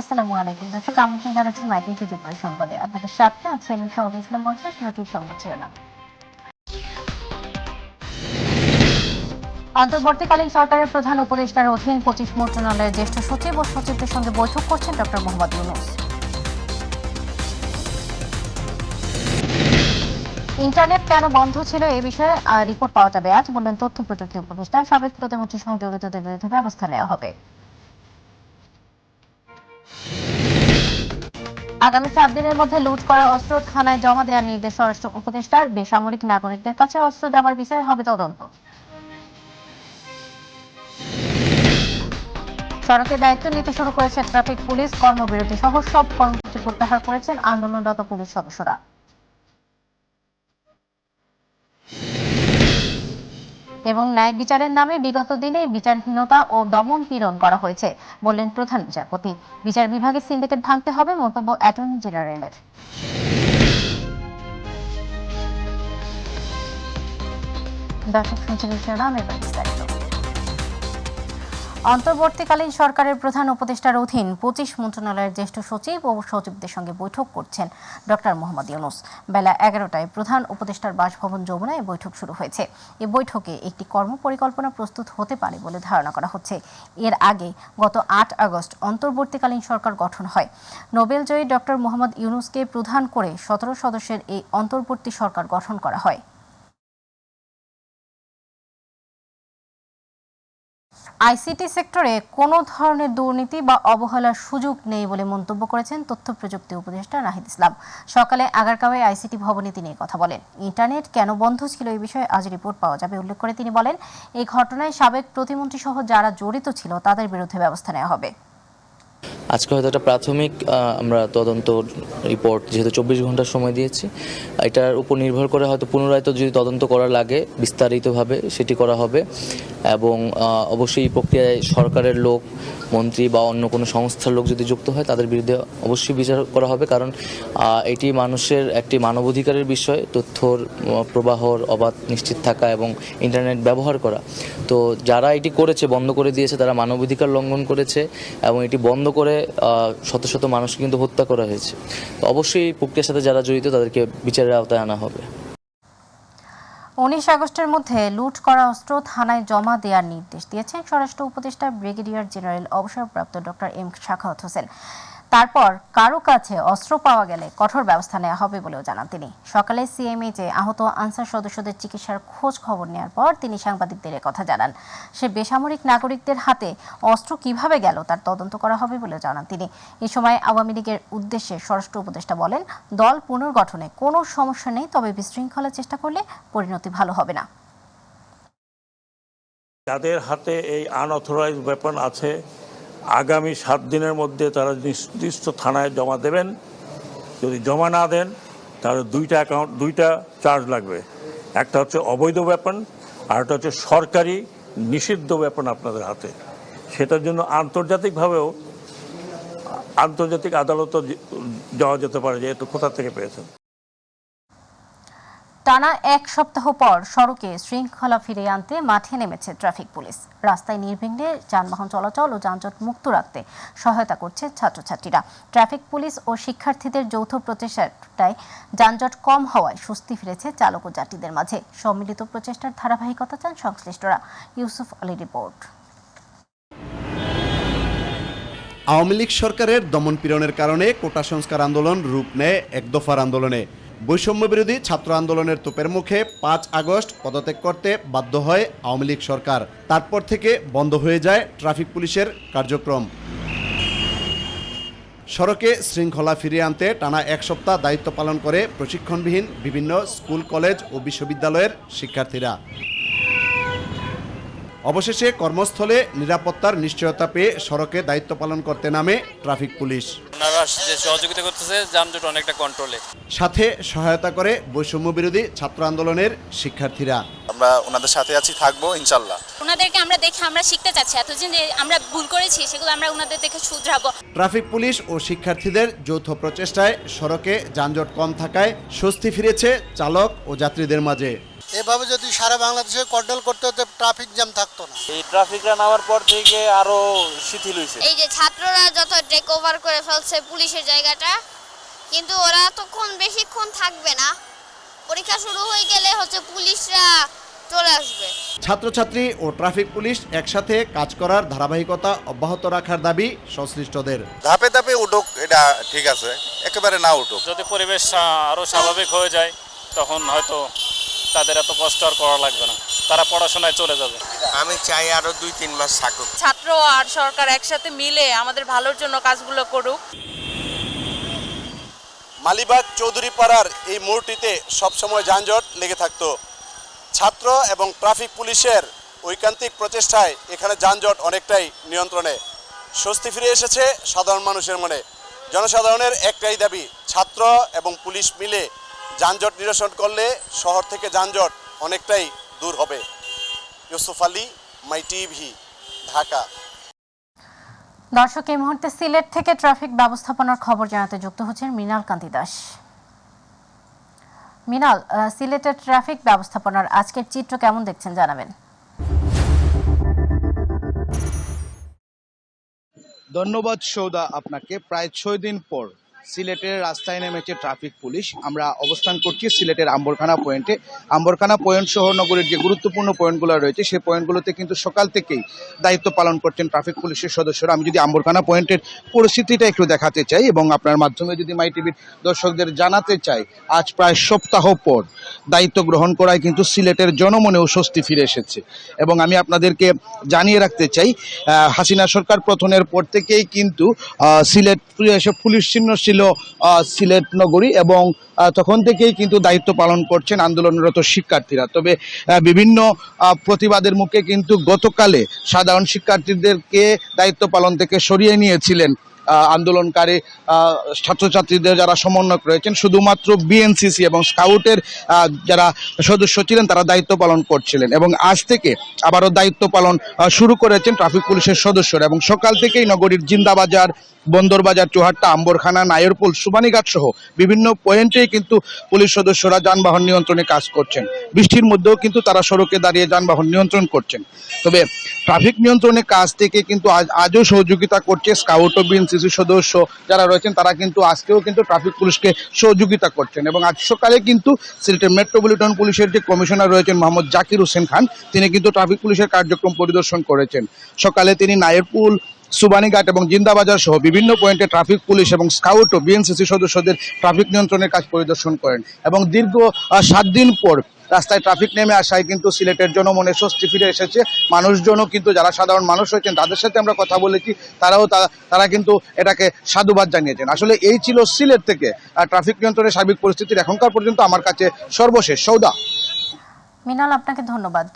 আসসালামু আলাইকুম দর্শক, আমন্ত্রণ জানাচ্ছি মাইকেল টিভির সংবাদে। আপনাদের সাথে আছে আমি সহজ ইসলাম মঞ্চ। শুরুতেই সংবাদ শিরোনাম। অন্তর্বর্তীকালীন সরকারের প্রধান উপদেষ্টার অধীন 25 মন্ত্রণালয়ের জ্যেষ্ঠ সচিব ও সচিবদের সঙ্গে বৈঠক করছেন ডক্টর মোহাম্মদ ইউনূস। ইন্টারনেট কেন বন্ধ ছিল এ বিষয়ে রিপোর্ট পাওয়া যাবে আজ, বললেন তথ্য প্রযুক্তি উপদেষ্টা। সাবেক প্রতিমন্ত্রী সহ জড়িতদের বিরুদ্ধে ব্যবস্থা নেওয়া হবে। আগামী 7 দিনের মধ্যে লুট করা অস্ত্র থানায় জমা দেওয়ার নির্দেশ স্বরাষ্ট্র উপদেষ্টার। বেসামরিক নাগরিকদের কাছে অস্ত্র দেওয়ার বিষয়ে হবে তদন্ত। সড়কের দায়িত্ব নিতে শুরু করেছে ট্রাফিক পুলিশ। কর্মবিরতি সহ সব কর্মসূচি প্রত্যাহার করেছেন আন্দোলনরত পুলিশ সদস্যরা। এবং ন্যায় বিচারের নামে বিগত দিনে বিচারহীনতা ও দমন পীড়ন করা হয়েছে, বললেন প্রধান বিচারপতি। বিচার বিভাগের সিন্ডিকেট ভাঙতে হবে, মন্তব্য অ্যাটর্নি জেনারেলের। দর্শক শুনছেন শিরোনাম, এবার বিস্তারিত। অন্তর্বর্তীকালীন সরকারের প্রধান উপদেষ্টার অধীন 25 মন্ত্রণালয়ের জ্যেষ্ঠ সচিব ও সচিবদের সঙ্গে বৈঠক করছেন ডক্টর মোহাম্মদ ইউনূস। বেলা 11টায় প্রধান উপদেষ্টার বাসভবন যমুনায় বৈঠক শুরু হয়েছে। এ বৈঠকে একটি কর্মপরিকল্পনা প্রস্তুত হতে পারে বলে ধারণা করা হচ্ছে। এর আগে গত 8 আগস্ট অন্তর্বর্তীকালীন সরকার গঠন হয়। নোবেলজয়ী ডক্টর মোহাম্মদ ইউনূসকে প্রধান করে 17 সদস্যের এই অন্তর্বর্তী সরকার গঠন করা হয়। আইসিটি সেক্টরে কোনো ধরনের দুর্নীতি বা অবহেলার সুযোগ নেই বলে মন্তব্য করেছেন তথ্য প্রযুক্তি উপদেষ্টা নাহিদ ইসলাম। সকালে আগারগাঁওয়ে আইসিটি ভবনে তিনি কথা বলেন। ইন্টারনেট কেন বন্ধ ছিল এই বিষয়ে আজ রিপোর্ট পাওয়া যাবে উল্লেখ করে তিনি বলেন, এই ঘটনায় সাবেক প্রতিমন্ত্রী সহ যারা জড়িত ছিল তাদের বিরুদ্ধে ব্যবস্থা নেওয়া হবে। আজকে হয়তো একটা প্রাথমিক আমরা তদন্ত রিপোর্ট, যেহেতু 24 ঘন্টার সময় দিয়েছি, এটার উপর নির্ভর করে হয়তো পুনরায় তো যদি তদন্ত করা লাগে বিস্তারিতভাবে সেটি করা হবে। এবং অবশ্যই এই প্রক্রিয়ায় সরকারের লোক, মন্ত্রী বা অন্য কোনো সংস্থার লোক যদি যুক্ত হয় তাদের বিরুদ্ধে অবশ্যই বিচার করা হবে, কারণ এটি মানুষের একটি মানবাধিকারের বিষয়। তথ্যর প্রবাহর অবাধ নিশ্চিত থাকা এবং ইন্টারনেট ব্যবহার করা, তো যারা এটি করেছে, বন্ধ করে দিয়েছে, তারা মানবাধিকার লঙ্ঘন করেছে এবং এটি বন্ধ করে শত শত মানুষকে কিন্তু হত্যা করা হয়েছে। তো অবশ্যই এই প্রক্রিয়ার সাথে যারা জড়িত তাদেরকে বিচারের আওতায় আনা হবে। 19 আগস্টের মধ্যে লুট করা অস্ত্র থানায় জমা দেওয়ার নির্দেশ দিয়েছেন স্বরাষ্ট্র উপদেষ্টা ব্রিগেডিয়ার জেনারেল অবসরপ্রাপ্ত ডক্টর এম সাখাওয়াত হোসেন। তারপর কারো কাছে অস্ত্র পাওয়া গেলে কঠোর ব্যবস্থা নেওয়া হবে বলেও জানান তিনি। সকালে সিএমএইচে আহত আনসার সদস্যদের চিকিৎসার খোঁজ খবর নেওয়ার পর তিনি সাংবাদিকদের কথা জানান। সে বেসামরিক নাগরিকদের হাতে অস্ত্র কিভাবে গেল তার তদন্ত করা হবে বলেও জানান তিনি। এ সময় আওয়ামী লীগের উদ্দেশ্যে স্বরাষ্ট্র উপদেষ্টা বলেন, দল পুনর্গঠনে কোনো সমস্যা নেই, তবে বিশৃঙ্খলার চেষ্টা করলে পরিণতি ভালো হবে না। যাদের হাতে এই আনঅথরাইজড ওয়েপন আছে, আগামী 7 দিনের মধ্যে তারা নির্দিষ্ট থানায় জমা দেবেন। যদি জমা না দেন তাহলে দুইটা চার্জ লাগবে। একটা হচ্ছে অবৈধ ওয়েপন, আর একটা হচ্ছে সরকারি নিষিদ্ধ ওয়েপন আপনাদের হাতে। সেটার জন্য আন্তর্জাতিক আদালতও যাওয়া যেতে পারে যে এটা কোথা থেকে পেয়েছেন। টানা 1 সপ্তাহ পর সড়কে শৃঙ্খলা ফিরিয়ে আনতে মাঠে নেমেছে ট্রাফিক পুলিশ। রাস্তায় নির্বিঘ্নে যানবাহন চলাচল ও যানজট মুক্ত রাখতে সহায়তা করছে ছাত্রছাত্রীরা। ট্রাফিক পুলিশ ও শিক্ষার্থীদের যৌথ প্রচেষ্টায় যানজট কম হওয়ায় স্বস্তি ফিরেছে চালক ও যাত্রীদের মাঝে। সম্মিলিত প্রচেষ্টার ধারাবাহিকতা চান সংশ্লিষ্টরা। ইউসুফ আলী রিপোর্ট। আওয়ামী লীগ সরকারের দমনপীড়নের কারণে কোটা সংস্কার আন্দোলন রূপ নেয় এক দফার আন্দোলনে। বৈষম্য বিরোধী ছাত্র আন্দোলনের তোপের মুখে 5 আগস্ট পদত্যাগ করতে বাধ্য হয় আওয়ামী লীগ সরকার। তারপর থেকে বন্ধ হয়ে যায় ট্রাফিক পুলিশের কার্যক্রম। সড়কে শৃঙ্খলা ফিরিয়ে আনতে টানা 1 সপ্তাহ দায়িত্ব পালন করে প্রশিক্ষণবিহীন বিভিন্ন স্কুল, কলেজ ও বিশ্ববিদ্যালয়ের শিক্ষার্থীরা। অবশেষে কর্মস্থলে নিরাপত্তার নিশ্চয়তা পেয়ে সড়কে দায়িত্ব পালন করতে নামে ট্রাফিক পুলিশ। যে সহযোগিতা করতেছে যানজট অনেকটা কন্ট্রোলে। সাথে সহায়তা করে বৈষম্য বিরোধী ছাত্র আন্দোলনের শিক্ষার্থীরা। আমরা ওনাদের সাথে আছি, থাকবো ইনশাল্লাহ। ওনাদেরকে আমরা দেখে আমরা শিখতে চাচ্ছি, এতদিন যে আমরা ভুল করেছি সেগুলো আমরা ওনাদের দেখে শুধরাবো। ট্রাফিক পুলিশ ও শিক্ষার্থীদের যৌথ প্রচেষ্টায় সড়কে যানজট কম থাকায় স্বস্তি ফিরেছে চালক ও যাত্রীদের মাঝে। এভাবে যদি সারা বাংলাদেশে কন্ট্রোল করতে হতো ট্রাফিক জ্যাম থাকতো না। এই ট্রাফিকটা নেওয়ার পর থেকে আরো শিথিল হয়েছে। এই যে ছাত্ররা যত টেক ওভার করে ফেলছে পুলিশের জায়গাটা, কিন্তু ওরা তো বেশিক্ষণ থাকবে না। পরীক্ষা শুরু হয়ে গেলে পুলিশরা চলে আসবে। ছাত্রছাত্রী ও ট্রাফিক পুলিশ একসাথে কাজ করার ধারাবাহিকতা অব্যাহত রাখার দাবি সংশ্লিষ্টদের। ধাপে ধাপে উঠুক, এটা ঠিক আছে, একেবারে না উঠুক। যদি পরিবেশ আরো স্বাভাবিক হয়ে যায় তখন হয়তো তাদের এত কষ্ট আর করা লাগবে না, তারা পড়াশোনায় চলে যাবে। আমি চাই আরো 2-3 মাস থাকুক। ছাত্র আর সরকার একসাথে মিলে আমাদের ভালোর জন্য কাজগুলো করুক। মালিবাগ চৌধুরীপাড়ার এই মোড়টিতে সবসময় যানজট লেগে থাকতো। ছাত্র এবং ট্রাফিক পুলিশের ঐকান্তিক প্রচেষ্টায় এখানে যানজট অনেকটাই নিয়ন্ত্রণে। স্বস্তি ফিরে এসেছে সাধারণ মানুষের মনে। জনসাধারণের একটাই দাবি, ছাত্র এবং পুলিশ মিলে যানজট নিরসন করলে শহর থেকে যানজট অনেকটাই দূর হবে। ইউসুফ আলী, মাই টিভি, ঢাকা। দর্শক, এই মুহূর্তে সিলেট থেকে ট্রাফিক ব্যবস্থাপনার খবর জানাতে যুক্ত হচ্ছেন মৃণাল কান্তি দাস। মৃণাল, সিলেটের ট্রাফিক ব্যবস্থাপনার আজকের চিত্র কেমন দেখছেন জানাবেন। ধন্যবাদ সৌদা আপনাকে। প্রায় 6 দিন পর সিলেটের রাস্তায় নেমেছে ট্রাফিক পুলিশ। আমরা অবস্থান করছি সিলেটের আম্বরখানা পয়েন্টে। আম্বরখানা পয়েন্ট সহ নগরীর যে গুরুত্বপূর্ণ পয়েন্টগুলো রয়েছে সেই পয়েন্টগুলোতে কিন্তু সকাল থেকেই দায়িত্ব পালন করছেন ট্রাফিক পুলিশের সদস্যরা। আমি যদি আম্বরখানা পয়েন্টের পরিস্থিতিটা একটু দেখাতে চাই এবং আপনার মাধ্যমে যদি মাই টিভির দর্শকদের জানাতে চাই, আজ প্রায় সপ্তাহ পর দায়িত্ব গ্রহণ করায় কিন্তু সিলেটের জনমনেও স্বস্তি ফিরে এসেছে। এবং আমি আপনাদেরকে জানিয়ে রাখতে চাই, হাসিনা সরকার পতনের পর থেকেই কিন্তু সিলেট পুলিশ চিহ্ন ছিল সিলেট নগরী এবং তখন থেকেই কিন্তু দায়িত্ব পালন করছেন আন্দোলনরত শিক্ষার্থীরা। তবে বিভিন্ন প্রতিবাদের মুখে কিন্তু গতকালে সাধারণ শিক্ষার্থীদেরকে দায়িত্ব পালন থেকে সরিয়ে নিয়েছিলেন আন্দোলনকারী ছাত্রছাত্রীদের যারা সমন্বয়ক রয়েছেন। শুধুমাত্র বিএনসিসি এবং স্কাউটের যারা সদস্য ছিলেন তারা দায়িত্ব পালন করছিলেন এবং আজ থেকে আবারও দায়িত্ব পালন শুরু করেছেন ট্রাফিক পুলিশের সদস্যরা। এবং সকাল থেকেই নগরীর জিন্দাবাজার, বন্দরবাজার, চৌহাট্টা, আম্বরখানা, নায়রপুল, সুবানীঘাট সহ বিভিন্ন পয়েন্টেই কিন্তু পুলিশ সদস্যরা যানবাহন নিয়ন্ত্রণে কাজ করছেন। বৃষ্টির মধ্যেও কিন্তু তারা সড়কে দাঁড়িয়ে যানবাহন নিয়ন্ত্রণ করছেন। তবে ট্রাফিক নিয়ন্ত্রণের কাজ থেকে কিন্তু আজও সহযোগিতা করছে স্কাউট ও বিএনসিসি সদস্য যারা রয়েছেন, তারা কিন্তু আজকেও কিন্তু ট্রাফিক পুলিশকে সহযোগিতা করছেন। এবং আজ সকালে কিন্তু সিলেটের মেট্রোপলিটন পুলিশের যে কমিশনার রয়েছেন মোহাম্মদ জাকির হোসেন খান, তিনি কিন্তু ট্রাফিক পুলিশের কার্যক্রম পরিদর্শন করেছেন। সকালে তিনি নায়েরপুল, সুবানীঘাট এবং জিন্দাবাজার সহ বিভিন্ন পয়েন্টে ট্রাফিক পুলিশ এবং স্কাউট ও বিএনসিসি সদস্যদের ট্রাফিক নিয়ন্ত্রণের কাজ পরিদর্শন করেন। এবং দীর্ঘ 7 দিন পর রাস্তায় ট্রাফিক নেমে আসায় কিন্তু সিলেটের জনমনে স্বস্তি ফিরে এসেছে। মানুষজনও কিন্তু যারা সাধারণ মানুষ রয়েছেন তাদের সাথে আমরা কথা বলেছি, তারা কিন্তু এটাকে সাধুবাদ জানিয়েছেন। আসলে এই ছিল সিলেট থেকে ট্রাফিক নিয়ন্ত্রণের সার্বিক পরিস্থিতির এখনকার পর্যন্ত আমার কাছে সর্বশেষ। সৌদা। মৃণাল, আপনাকে ধন্যবাদ।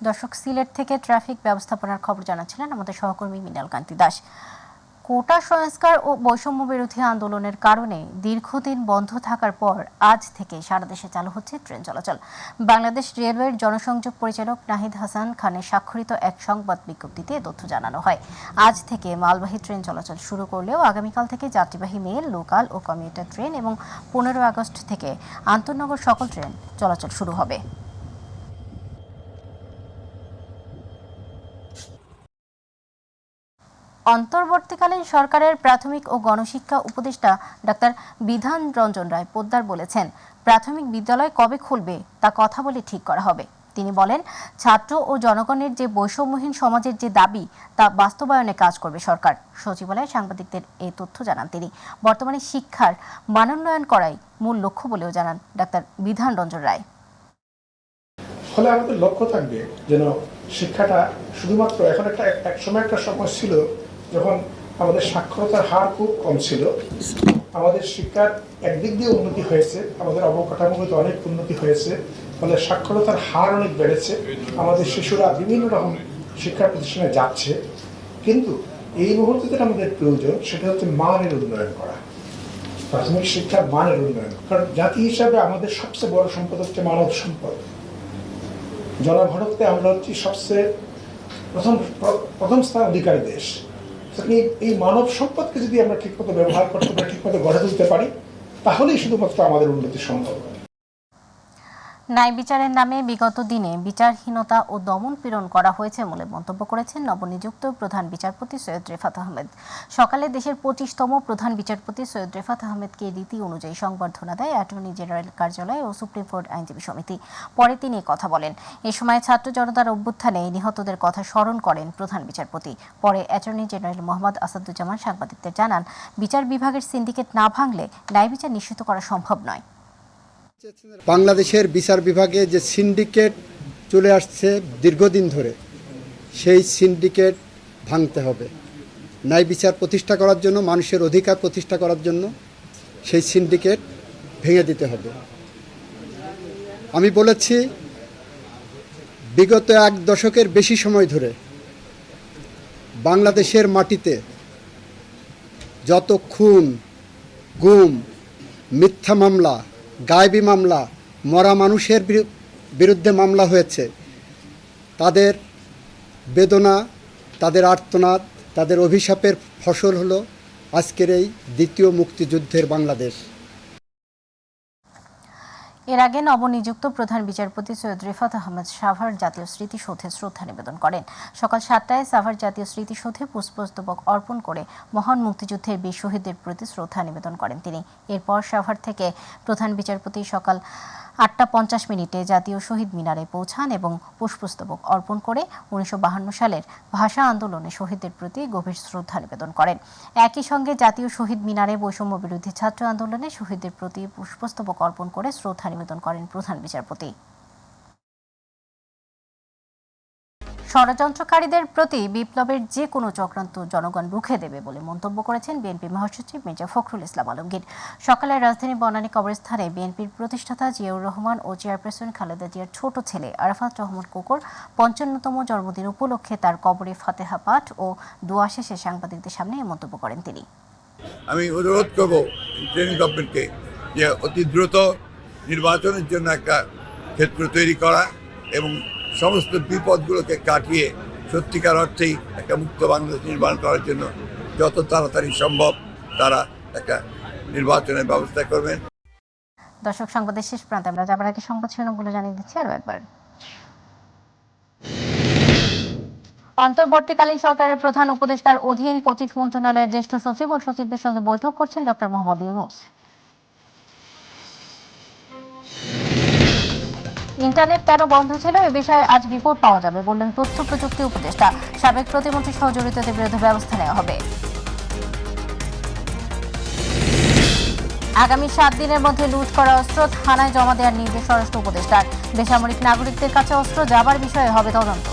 দর্শক, সিলেট থেকে ট্রাফিক ব্যবস্থাপনার খবর জানাচ্ছিলেন আমাদের সহকর্মী মৃণাল কান্তি দাস। কোটা সংস্কার ও বৈষম্য বিরোধী আন্দোলনের কারণে দীর্ঘদিন বন্ধ থাকার পর আজ থেকে সারা দেশে চালু হচ্ছে ট্রেন চলাচল। বাংলাদেশ রেলওয়ের জনসংযোগ পরিচালক নাহিদ হাসান খানের স্বাক্ষরিত এক সংবাদ বিজ্ঞপ্তিতে তথ্য জানানো হয়। আজ থেকে মালবাহী ট্রেন চলাচল শুরু করলেও আগামীকাল থেকে যাত্রীবাহী মেল, লোকাল ও কমিউটার ট্রেন এবং 15 আগস্ট থেকে আন্তঃনগর সকল ট্রেন চলাচল শুরু হবে। অন্তর্বর্তীকালীন সরকারের প্রাথমিক ও গণশিক্ষা উপদেষ্টা ডাক্তার বিধান রঞ্জন রায় পোদ্দার বলেছেন, প্রাথমিক বিদ্যালয় কবে খুলবে তা কথা বলে ঠিক করা হবে। তিনি বলেন, ছাত্র ও জনগণের যে বৈষম্যহীন সমাজের যে দাবি তা বাস্তবায়নে কাজ করবে সরকার। সচিবালয়ে সাংবাদিকদের এই তথ্য জানান তিনি। বর্তমানে শিক্ষার মানোন্নয়ন করাই মূল লক্ষ্য বলেও জানান ডাক্তার বিধান রঞ্জন রায়। ফলে আমাদের লক্ষ্য থাকবে যেন শিক্ষাটা শুধুমাত্র এখন এক সময় ছিল যখন আমাদের সাক্ষরতার হার খুব কম ছিল। আমাদের শিক্ষার একদিক দিয়ে উন্নতি হয়েছে, আমাদের অবকাঠামোগত অনেক উন্নতি হয়েছে, ফলে সাক্ষরতার হার অনেক বেড়েছে। আমাদের শিশুরা বিভিন্ন রকম শিক্ষা প্রতিষ্ঠানে যাচ্ছে, কিন্তু এই মুহূর্তে যেটা আমাদের প্রয়োজন সেটা হচ্ছে মানের উন্নয়ন করা, প্রাথমিক শিক্ষার মানের উন্নয়ন। কারণ জাতি হিসাবে আমাদের সবচেয়ে বড় সম্পদ হচ্ছে মানব সম্পদ। জনঘনত্বে আমরা হচ্ছি সবচেয়ে প্রথম স্থান অধিকারী দেশ। এই মানব সম্পদকে যদি আমরা ঠিকমতো ব্যবহার করতে পারি, ঠিকমতো গড়ে তুলতে পারি, তাহলেই শুধুমাত্র আমাদের উন্নতি সম্ভব। ন্যায় বিচারের নামে বিগত দিনে বিচারহীনতা ও দমন পীড়ন করা হয়েছে বলে মন্তব্য করেছেন নবনিযুক্ত প্রধান বিচারপতি সৈয়দ রেফাত আহমেদ। সকালে দেশের 25তম প্রধান বিচারপতি সৈয়দ রেফাত আহমেদকে রীতি অনুযায়ী সংবর্ধনা দেয় অ্যাটর্নি জেনারেল কার্যালয় ও সুপ্রিম কোর্ট আইনজীবী সমিতি। পরে তিনি কথা বলেন। এ সময় ছাত্র জনতার অভ্যুত্থানে নিহতদের কথা স্মরণ করেন প্রধান বিচারপতি। পরে অ্যাটর্নি জেনারেল মোহাম্মদ আসাদুজ্জামান সাংবাদিকদের জানান, বিচার বিভাগের সিন্ডিকেট না ভাঙলে ন্যায় বিচার নিশ্চিত করা সম্ভব নয়। বাংলাদেশের বিচার বিভাগে যে সিন্ডিকেট চলে আসছে দীর্ঘদিন ধরে, সেই সিন্ডিকেট ভাঙতে হবে। ন্যায় বিচার প্রতিষ্ঠা করার জন্য, মানুষের অধিকার প্রতিষ্ঠা করার জন্য সেই সিন্ডিকেট ভেঙে দিতে হবে। আমি বলেছি, বিগত 1 দশকের বেশি সময় ধরে বাংলাদেশের মাটিতে যত খুন, গুম, মিথ্যা মামলা, গায়েবী মামলা, মরা মানুষের বিরুদ্ধে মামলা হয়েছে, তাদের বেদনা, তাদের আর্তনাদ, তাদের অভিশাপের ফসল হলো আজকের এই দ্বিতীয় মুক্তিযুদ্ধের বাংলাদেশ। এর আগে নবনিযুক্ত প্রধান বিচারপতি সৈয়দ রেফাত আহমেদ সাভার জাতীয় স্মৃতিসৌধে শ্রদ্ধা নিবেদন করেন। সকাল 7টায় সাভার জাতীয় স্মৃতিসৌধে পুষ্পস্তবক অর্পণ করে মহান মুক্তিযুদ্ধের বীর শহীদদের প্রতি শ্রদ্ধা নিবেদন করেন তিনি। এরপর সাভার থেকে প্রধান বিচারপতি সকাল 8:50 জাতীয় শহীদ মিনারে পৌঁছান এবং পুষ্পস্তবক অর্পণ করে 1952 সালের ভাষা আন্দোলনে শহীদদের প্রতি গভীর শ্রদ্ধা নিবেদন করেন। একই সঙ্গে জাতীয় শহীদ মিনারে বৈষম্য বিরোধী ছাত্র আন্দোলনে শহীদদের প্রতি পুষ্পস্তবক অর্পণ করে শ্রদ্ধা নিবেদন করেন প্রধান বিচারপতি। ষড়যন্ত্রকারীদের প্রতি বিপ্লবের যে কোনো চক্রান্ত জনগণ রুখে দেবে বলে মন্তব্য করেছেন বিএনপি মহাসচিব মির্জা ফখরুল ইসলাম আলমগীর। সকালে রাজধানী বনানী কবরস্থানে বিএনপির প্রতিষ্ঠাতা জিয়াউর রহমান ও চেয়ারপারসন খালেদা জিয়ার ছোট ছেলে আরাফাত রহমান কোকর 55তম জন্মদিন উপলক্ষে তার কবরে ফাতেহা পাঠ ও দোয়া শেষে সাংবাদিকদের সামনে এই মন্তব্য করেন তিনি। আমি অনুরোধ করব ট্রেনিং গভর্নমেন্টকে যে অতি দ্রুত নির্বাচনের জন্য একটা ক্ষেত্র তৈরি করা এবং সমস্ত বিপদগুলোকে কাটিয়ে সত্যিকার অর্থেই একটা মুক্ত বাংলাদেশ নির্মাণ করার জন্য যত তাড়াতাড়ি সম্ভব তারা একটা নির্বাচনের ব্যবস্থা করবেন। দর্শক, সংবাদের শেষ প্রান্তে আমরা যাবার আগে সংবাদ শিরোনামগুলো জানিয়ে দিচ্ছি আরো একবার। অন্তর্বর্তীকালীন সরকারের প্রধান উপদেষ্টার অধীন 25 মন্ত্রণালয়ের জ্যেষ্ঠ সচিব ও সচিবদের সঙ্গে বৈঠক করছেন ডক্টর মোহাম্মদ ইউনূস। ইন্টারনেট কেন বন্ধ ছিল এ বিষয়ে আজ রিপোর্ট পাওয়া যাবে বললেন তথ্য প্রযুক্তি উপদেষ্টা। সাবেক প্রতিমন্ত্রী সহ জড়িতদের বিরুদ্ধে ব্যবস্থা নেওয়া হবে। আগামী 7 দিনের মধ্যে লুট করা অস্ত্র থানায় জমা দেওয়ার নির্দেশ স্বরাষ্ট্র উপদেষ্টার। বেসামরিক নাগরিকদের কাছে অস্ত্র যাবার বিষয়ে হবে তদন্ত।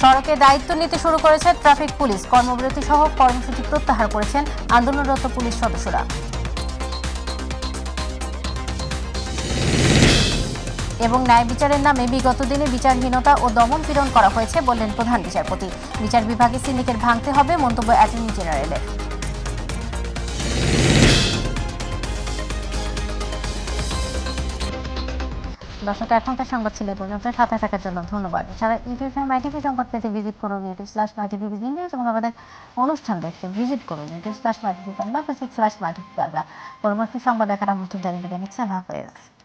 সড়কে দায়িত্ব নিতে শুরু করেছে ট্রাফিক পুলিশ। কর্মবিরতি সহ কর্মসূচি প্রত্যাহার করেছেন আন্দোলনরত পুলিশ সদস্যরা। এবং ন্যায় বিচারের নামে বিগত দিনে বিচারহীনতা ও দমন পীড়ন করা হয়েছে বললেন প্রধান বিচারপতি। বিচার বিভাগে সিন্ডিকেট ভাঙতে হবে মন্তব্য অ্যাটর্নি জেনারেলের। দর্শক, এখনকার সংবাদ ছিল পর্যন্ত। সাথে থাকার জন্য ধন্যবাদ। সারা ইউটিউব মাইটিভি সংবাদ পেতে ভিজিট করুন youtube/mytv নিউজ এবং আমাদের অনুষ্ঠান দেখতে ভিজিট করুন youtube/mytv বাংলা, facebook/mytv বাংলা। পরবর্তী সংবাদ দেখার আমন্ত্রণ জানিয়ে দিচ্ছি। আল্লাহ হাফেজ।